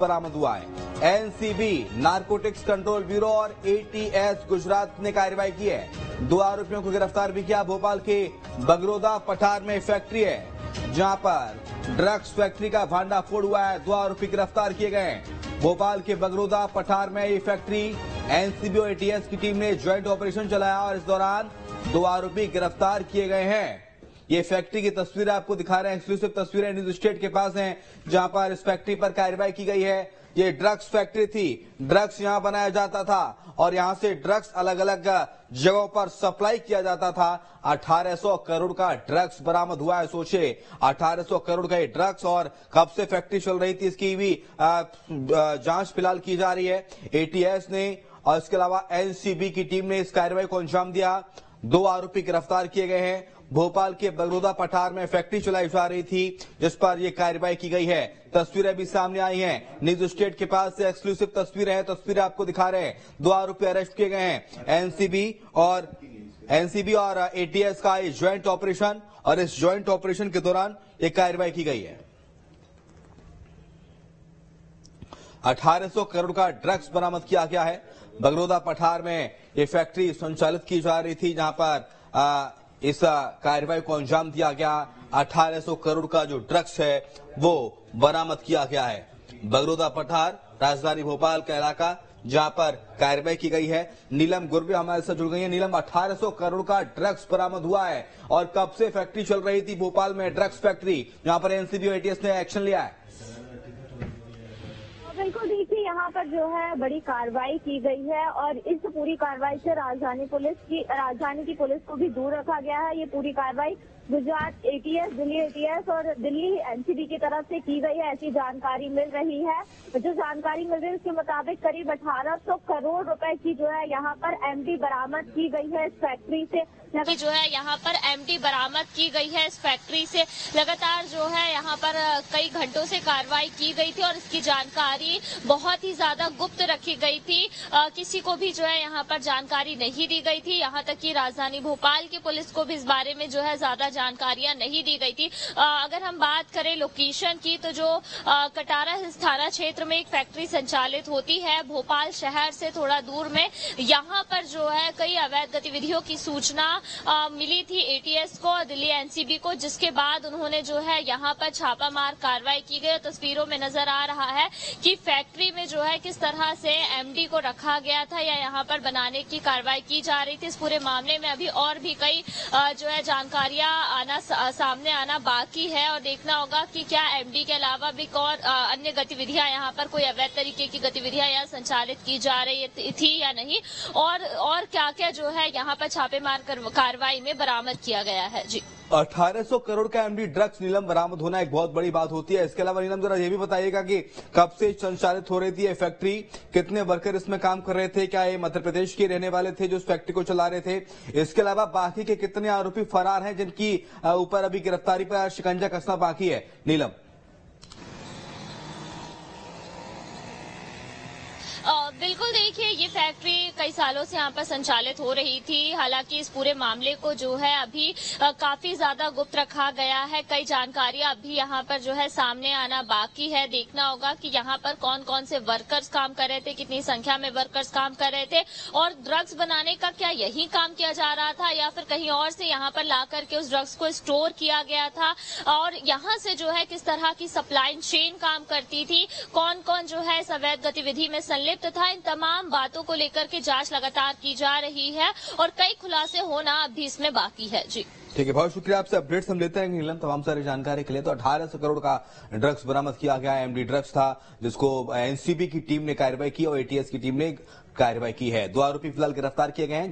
बरामद हुआ है। एनसीबी, नारकोटिक्स कंट्रोल ब्यूरो और एटीएस गुजरात ने कार्रवाई की है। 2 आरोपियों को गिरफ्तार भी किया। भोपाल के बगरोदा पठार में फैक्ट्री है जहां पर ड्रग्स फैक्ट्री का भांडाफोड़ हुआ है। 2 आरोपी गिरफ्तार किए गए हैं। भोपाल के बगरोदा पठार में ये फैक्ट्री एनसीबी और एटीएस की टीम ने ज्वाइंट ऑपरेशन चलाया और इस दौरान 2 आरोपी गिरफ्तार किए गए हैं। ये फैक्ट्री की तस्वीरें आपको दिखा रहे हैं, एक्सक्लूसिव तस्वीरें न्यूज स्टेट के पास हैं जहां पर इस फैक्ट्री पर कार्रवाई की गई है। ये ड्रग्स फैक्ट्री थी, ड्रग्स यहां बनाया जाता था और यहां से ड्रग्स अलग अलग जगहों पर सप्लाई किया जाता था। 1800 करोड़ का ड्रग्स बरामद हुआ है। सोचे 1800 करोड़ का ये ड्रग्स, और कब से फैक्ट्री चल रही थी इसकी भी जांच फिलहाल की जा रही है। एटीएस ने और इसके अलावा एनसीबी की टीम ने इस कार्रवाई को अंजाम दिया। 2 आरोपी गिरफ्तार किए गए हैं। भोपाल के बगरोदा पठार में फैक्ट्री चलाई जा रही थी जिस पर यह कार्रवाई की गई है। तस्वीरें भी सामने आई हैं, न्यूज स्टेट के पास से एक्सक्लूसिव तस्वीरें हैं, तस्वीरें आपको दिखा रहे हैं। 2 आरोपी अरेस्ट किए गए हैं। एनसीबी और एटीएस का ये ज्वाइंट ऑपरेशन, और इस ज्वाइंट ऑपरेशन के दौरान ये कार्रवाई की गई है। 1800 करोड़ का ड्रग्स बरामद किया गया है। बगरोदा पठार में ये फैक्ट्री संचालित की जा रही थी जहां पर इस कार्रवाई को अंजाम दिया गया। 1800 करोड़ का जो ड्रग्स है वो बरामद किया गया है। बगरोदा पठार राजधानी भोपाल का इलाका जहां पर कार्रवाई की गई है। नीलम गुर्वे हमारे साथ जुड़ गई है। नीलम, 1800 करोड़ का ड्रग्स बरामद हुआ है और कब से फैक्ट्री चल रही थी भोपाल में, ड्रग्स फैक्ट्री, जहां पर एनसीबी और एटीएस ने एक्शन लिया है? बिल्कुल, देखिए यहाँ पर जो है बड़ी कार्रवाई की गई है और इस पूरी कार्रवाई से राजधानी की पुलिस को भी दूर रखा गया है। ये पूरी कार्रवाई गुजरात एटीएस, दिल्ली एटीएस और दिल्ली एनसीबी की तरफ से की गई है, ऐसी जानकारी मिल रही है। जो जानकारी मिल रही है उसके मुताबिक करीब 1800 करोड़ रुपए की जो है यहाँ पर एमडी बरामद की गई है इस फैक्ट्री से। जो है यहाँ पर एमडी बरामद की गई है इस फैक्ट्री से। लगातार जो है यहाँ पर कई घंटों से कार्रवाई की गई थी और इसकी जानकारी बहुत ही ज्यादा गुप्त रखी गई थी। किसी को भी जो है यहाँ पर जानकारी नहीं दी गई थी। यहाँ तक कि राजधानी भोपाल की पुलिस को भी इस बारे में जो है ज्यादा जानकारियां नहीं दी गई थी। अगर हम बात करें लोकेशन की, तो जो कटारा थाना क्षेत्र में एक फैक्ट्री संचालित होती है भोपाल शहर से थोड़ा दूर में, यहाँ पर जो है कई अवैध गतिविधियों की सूचना मिली थी एटीएस को और दिल्ली एनसीबी को, जिसके बाद उन्होंने जो है यहाँ पर छापामार कार्रवाई की गई। तस्वीरों में नजर आ रहा है कि फैक्ट्री में जो है किस तरह से एमडी को रखा गया था या यहाँ पर बनाने की कार्रवाई की जा रही थी। इस पूरे मामले में अभी और भी कई जो है जानकारियां सामने आना बाकी है और देखना होगा कि क्या एमडी के अलावा भी और अन्य गतिविधियां यहाँ पर कोई अवैध तरीके की गतिविधियां यहाँ संचालित की जा रही थी या नहीं, और क्या क्या जो है यहाँ पर छापेमार कार्रवाई में बरामद किया गया है। जी, 1800 करोड़ का एमडी ड्रग्स नीलम बरामद होना एक बहुत बड़ी बात होती है। इसके अलावा नीलम जरा ये भी बताइएगा कि कब से संचालित हो रही थी ये फैक्ट्री, कितने वर्कर इसमें काम कर रहे थे, क्या ये मध्य प्रदेश के रहने वाले थे जो इस फैक्ट्री को चला रहे थे? इसके अलावा बाकी के कितने आरोपी फरार हैं जिनकी ऊपर अभी गिरफ्तारी पर शिकंजा कसना बाकी है? नीलम, बिल्कुल, देखिए ये फैक्ट्री कई सालों से यहाँ पर संचालित हो रही थी। हालांकि इस पूरे मामले को जो है अभी काफी ज्यादा गुप्त रखा गया है। कई जानकारियां अभी यहाँ पर जो है सामने आना बाकी है। देखना होगा कि यहाँ पर कौन कौन से वर्कर्स काम कर रहे थे, कितनी संख्या में वर्कर्स काम कर रहे थे और ड्रग्स बनाने का क्या यही काम किया जा रहा था या फिर कहीं और से यहाँ पर ला करके उस ड्रग्स को स्टोर किया गया था, और यहाँ से जो है किस तरह की सप्लाई चेन काम करती थी, कौन कौन जो है इस अवैध गतिविधि में संलिप्त था। इन तमाम बातों को लेकर के जांच लगातार की जा रही है और कई खुलासे होना अभी इसमें बाकी है। जी, ठीक है, बहुत शुक्रिया आपसे अपडेट्स हम लेते हैं नीलम तमाम सारी जानकारी के लिए। तो 1800 करोड़ का ड्रग्स बरामद किया गया है। एमडी ड्रग्स था जिसको एनसीबी की टीम ने कार्रवाई की और एटीएस की टीम ने कार्रवाई की है। 2 आरोपी फिलहाल गिरफ्तार किए गए हैं।